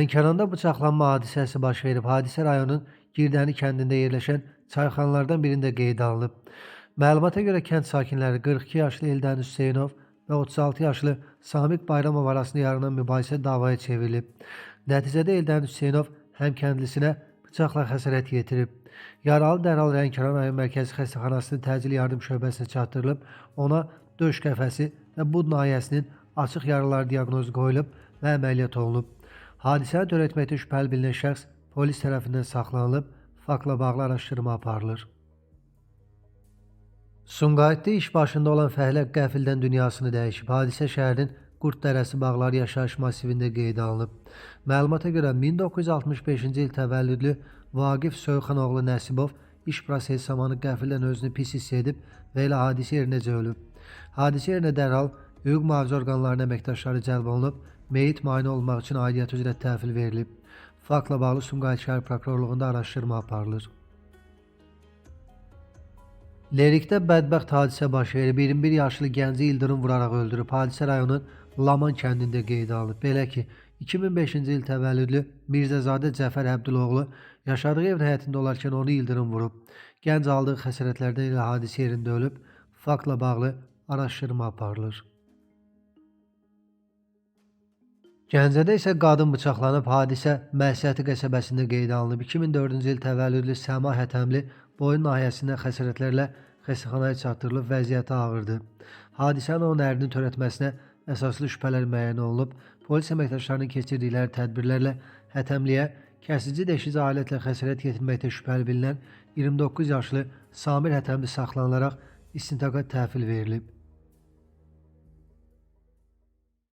Lənkəranda bıçaqlanma hadisəsi baş verib. Hadisə rayonun Girdəni kəndində yerləşən çayxanalardan birində qeydə alınıb. Məlumata görə kənd sakinləri 42 yaşlı Eldəniz Hüseynov və 36 yaşlı Samiq Bayramov arasında yaranan mübahisə davaya çevrilib. Nəticədə Eldəniz Hüseynov həm kəndlisinə bıçaqla xəsarət yetirib. Yaralı dərhal Lənkəran rayon mərkəzi xəstəxanasının təcili yardım şöbəsinə çatdırılıb, ona döş qəfəsi və bud nahiyəsinin açıq yaraları diaqnozu qoyulub və əməliyyat olunub. Hadisəni törətməkdə şübhəli bilinən şəxs polis tərəfindən saxlanılıb, faktla bağlı araşdırma aparılır. Sumqayıtda iş başında olan fəhlə qəfildən dünyasını dəyişib. Hadisə şəhərin Qurd Dərəsi bağları yaşayış masivində qeydə alınıb. Məlumata görə 1965-ci il təvəllüdlü Vaqif Soyuxanoğlu Nəsibov iş prosesi zamanı qəfildən özünü pis hiss edib və elə hadisə yerinəcə ölüb. Hadisə yerinə dərhal hüquq mühafizə orqanlarının əməkdaşları cəlb olunub, meyit müayinə olunmaq üçün aidiyyatı üzrə təhvil verilib. Faktla bağlı Sumqayıt şəhər prokurorluğunda araşdırma aparılır. Lerikdə bədbəxt hadisə baş verib. 21 yaşlı gənci ildırım vuraraq öldürüb. Hadisə rayonun Laman kəndində qeydə alınıb. Belə ki, 2005-ci il təvəllüdlü Mirzəzadə Cəfər Əbdüloğlu yaşadığı evin həyətində olarkən onu ildırım vurub. Gənc aldığı xəsarətlərdən elə hadisə yerində ölüb. Faktla bağlı araşdırma aparılır. Gəncədə isə qadın bıçaqlanıb. Hadisə Məhsəti qəsəbəsində qeydə alınıb. 2004-cü il təvəllüdlü Səma Hətəmli boyun nahiyəsindən xəsarətlərlə xəstəxanaya çatdırılıb, vəziyyəti ağırdır. Hadisənin onun ərinin törətməsinə əsaslı şübhələr müəyyən olunub. Polis əməkdaşlarının keçirdikləri tədbirlərlə Hətəmliyə kəsici deşici alətlə xəsarət yetirməkdə şübhəli bilinən 29 yaşlı Samir Hətəmli saxlanılaraq istintaqa təhvil verilib.